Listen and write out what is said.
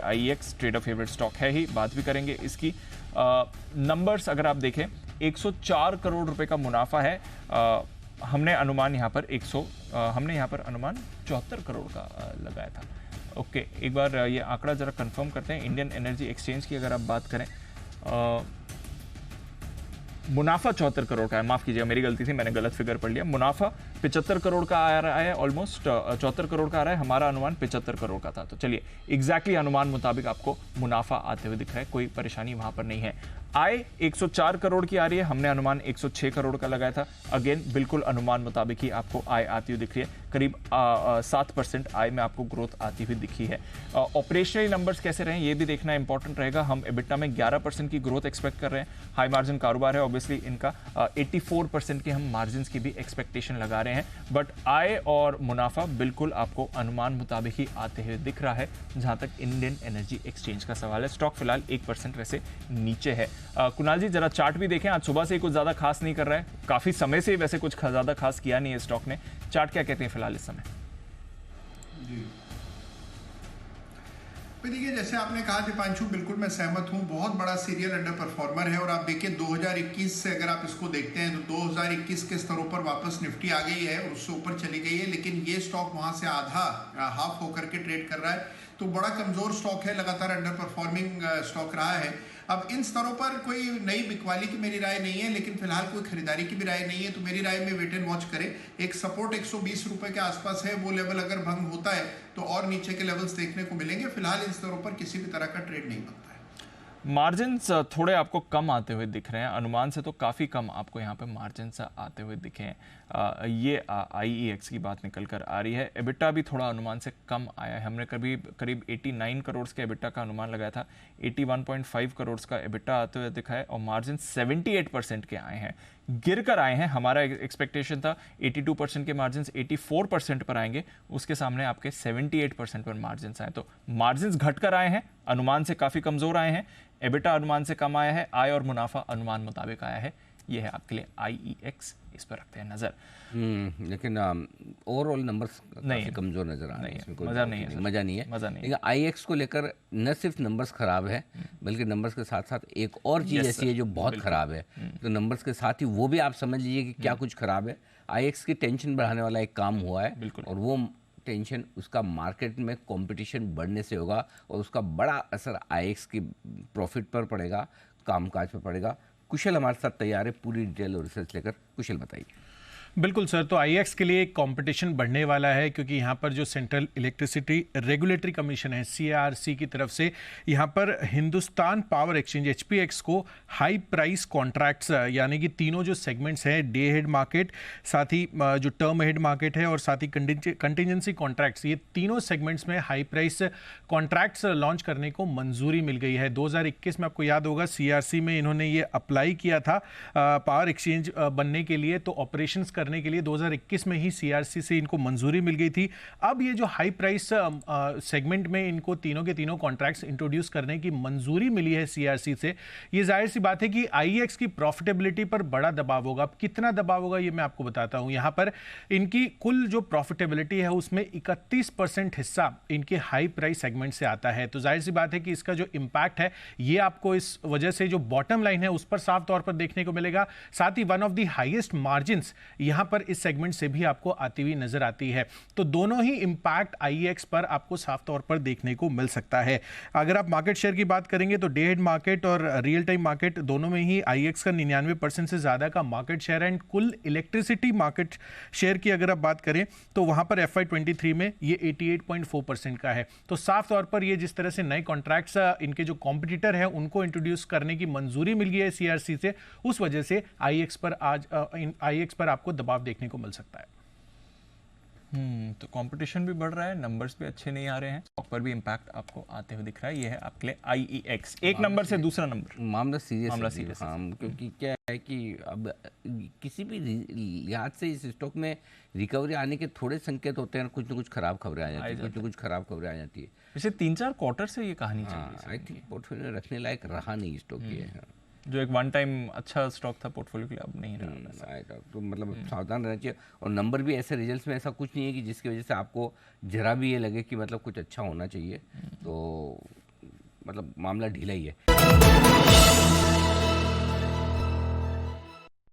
IEX trader favourite stock है ही, बात भी करेंगे इसकी। नंबर्स अगर आप देखें 104 करोड़ रुपए का मुनाफा है। हमने अनुमान यहाँ पर हमने यहाँ पर अनुमान 74 करोड़ का लगाया था। ओके, एक बार ये आंकड़ा जरा कंफर्म करते हैं। इंडियन एनर्जी एक्सचेंज की अगर आप बात करें, मुनाफा 74 करोड़ का है, माफ कीजिएगा मेरी गलती थी, मैंने गलत फिगर पढ़ लिया। मुनाफा 75 करोड़ का आ रहा है, ऑलमोस्ट 74 करोड़ का आ रहा है, हमारा अनुमान 75 करोड़ का था। तो चलिए एग्जैक्टली अनुमान मुताबिक आपको मुनाफा आते हुए दिख रहा है, कोई परेशानी वहां पर नहीं है। आय 104 करोड़ की आ रही है, हमने अनुमान 106 करोड़ का लगाया था। अगेन बिल्कुल अनुमान मुताबिक ही आपको आय आती हुई दिख रही है, करीब 7% आय में आपको ग्रोथ आती हुई दिखी है। ऑपरेशनल नंबर्स कैसे रहे ये भी देखना इंपॉर्टेंट रहेगा। हम एबिटा में 11% की ग्रोथ एक्सपेक्ट कर रहे हैं, हाई मार्जिन कारोबार है, ऑब्वियसली इनका 84% के हम मार्जिन की भी एक्सपेक्टेशन लगा रहे हैं। बट आय और मुनाफा बिल्कुल आपको अनुमान मुताबिक ही आते हुए दिख रहा है जहां तक इंडियन एनर्जी एक्सचेंज का सवाल है। स्टॉक फिलहाल 1% वैसे नीचे है। कुणाल जी जरा चार्ट भी देखें, आज सुबह से ही कुछ ज्यादा खास नहीं कर रहा है, काफी समय से वैसे कुछ ज्यादा खास किया नहीं है स्टॉक ने। चार्ट क्या कहते हैं फिलहाल इस समय? जी देखिए, जैसे आपने कहा दीपांशु, बिल्कुल मैं सहमत हूं। बहुत बड़ा सीरियल अंडर परफॉर्मर है और आप देखिए 2021 से अगर आप इसको देखते हैं तो 2021 के स्तरों पर वापस निफ्टी आ गई है और उससे ऊपर चली गई है, लेकिन ये स्टॉक वहां से आधा हाफ होकर के ट्रेड कर रहा है। तो बड़ा कमजोर स्टॉक है, लगातार अंडर परफॉर्मिंग स्टॉक रहा है। अब इन स्तरों पर कोई नई बिकवाली की मेरी राय नहीं है, लेकिन फिलहाल कोई खरीदारी की भी राय नहीं है। तो मेरी राय में वेट एंड वॉच करें। एक सपोर्ट 120 रुपए के आसपास है, वो लेवल अगर भंग होता है तो और नीचे के लेवल्स देखने को मिलेंगे। फिलहाल इन स्तरों पर किसी भी तरह का ट्रेड नहीं बनता है। मार्जिन्स थोड़े आपको कम आते हुए दिख रहे हैं, अनुमान से तो काफ़ी कम आपको यहाँ पे मार्जिन्स आते हुए दिखे हैं। ये IEX की बात निकल कर आ रही है। एबिटा भी थोड़ा अनुमान से कम आया है, हमने करीब 89 करोड़ के एबिटा का अनुमान लगाया था, 81.5 करोड़ का एबिटा आते हुए दिखा है और मार्जिन 78% के आए हैं, गिर कर आए हैं। हमारा एक्सपेक्टेशन था 82% के मार्जिन 84% पर आएंगे, उसके सामने आपके 78% पर मार्जिन आए। तो मार्जिन घट कर आए हैं, अनुमान से काफ़ी कमज़ोर आए हैं। एबिटा अनुमान से कम आया है, आय और मुनाफा अनुमान मुताबिक आया है। ये है आपके लिए IEX, इस पर रखते हैं नज़र। लेकिन ओवरऑल नंबर्स काफी कमजोर नजर आ रहे हैं, इसमें कोई मज़ा नहीं है, मजा नहीं है। लेकिन IEX को लेकर न सिर्फ नंबर्स खराब है, बल्कि नंबर्स के साथ साथ एक और चीज़ ऐसी है जो बहुत खराब है। तो नंबर्स के साथ ही वो भी आप समझ लीजिए कि क्या कुछ खराब है। IEX की टेंशन बढ़ाने वाला एक काम हुआ है और वो टेंशन उसका मार्केट में कंपटीशन बढ़ने से होगा और उसका बड़ा असर IEX की प्रॉफिट पर पड़ेगा, कामकाज पर पड़ेगा। कुशल हमारे साथ तैयार है पूरी डिटेल और रिसर्च लेकर। कुशल बताइए। बिल्कुल सर, तो IEX के लिए कंपटीशन बढ़ने वाला है, क्योंकि यहाँ पर जो सेंट्रल इलेक्ट्रिसिटी रेगुलेटरी कमीशन है CERC की तरफ से यहाँ पर हिंदुस्तान पावर एक्सचेंज HPX को हाई प्राइस कॉन्ट्रैक्ट्स, यानी कि तीनों जो सेगमेंट्स हैं, डे हेड मार्केट, साथ ही जो टर्म हेड मार्केट है और साथ ही कंटिजेंसी कॉन्ट्रैक्ट्स, ये तीनों सेगमेंट्स में हाई प्राइस कॉन्ट्रैक्ट्स लॉन्च करने को मंजूरी मिल गई है। 2021 में आपको याद होगा CERC में इन्होंने ये अप्लाई किया था पावर एक्सचेंज बनने के लिए, तो ऑपरेशंस करने के लिए 2021 में ही CERC से इनको मंजूरी मिल गई थी। अब ये जो हाई प्राइस सेगमेंट में इनको तीनों के तीनों कॉन्ट्रैक्ट्स इंट्रोड्यूस करने की मंजूरी मिली है CERC से, ये जाहिर सी बात है कि IEX की प्रॉफिटेबिलिटी पर बड़ा दबाव होगा। अब कितना दबाव होगा ये मैं आपको बताता हूं। यहां पर इनकी कुल जो प्रॉफिटेबिलिटी है उसमें 31% हिस्सा इनके हाई प्राइस सेगमेंट से आता है। तो जाहिर सी बात है कि इसका जो इंपैक्ट है ये आपको इस वजह से जो बॉटम लाइन है उस पर साफ तौर पर देखने को मिलेगा। साथ ही one of the highest margin यहां पर इस सेगमेंट से भी आपको आती हुई नजर आती है। तो दोनों ही इंपैक्ट IEX पर आपको साफ तौर पर देखने को मिल सकता है। अगर आप मार्केट शेयर की बात करेंगे तो डे हेड मार्केट और रियल टाइम मार्केट दोनों में ही IEX का 99% से ज्यादा का मार्केट शेयर है। एंड कुल इलेक्ट्रिसिटी मार्केट शेयर की अगर आप बात करें तो वहां पर FY23 में ये 88.4% का है। तो साफ तौर पर ये जिस तरह से नए कॉन्ट्रैक्ट्स इनके जो कॉम्पिटिटर है उनको इंट्रोड्यूस करने की मंजूरी मिल गई है CERC से, उस वजह से IEX पर आपको दबाव देखने को मिल सकता है। तो कंपटीशन भी बढ़ रहा है, नंबर्स भी अच्छे नहीं आ रहे हैं, स्टॉक पर भी इंपैक्ट आपको आते हुए दिख रहा है। ये है आपके लिए IEX। एक नंबर से दूसरा नंबर मामला सीरियस है। क्योंकि क्या है कि अब किसी भी लिहाज से इस स्टॉक में रिकवरी आने के थोड़े संकेत होते हैं, कुछ न कुछ खराब खबरें आ जाती है, कुछ न कुछ खराब खबरें आ जाती है। पिछले 3-4 क्वार्टर से ये कहानी चल रही है। आई थिंक पोर्टफोलियो में रखने लायक रहा नहीं स्टॉक ये, जो एक वन टाइम अच्छा स्टॉक था पोर्टफोलियो के लिए, अब नहीं रहा। तो मतलब सावधान रहना चाहिए। और नंबर भी ऐसे रिजल्ट्स में ऐसा कुछ नहीं है कि जिसकी वजह से आपको जरा भी ये लगे कि मतलब कुछ अच्छा होना चाहिए। तो मतलब मामला ढीला ही है।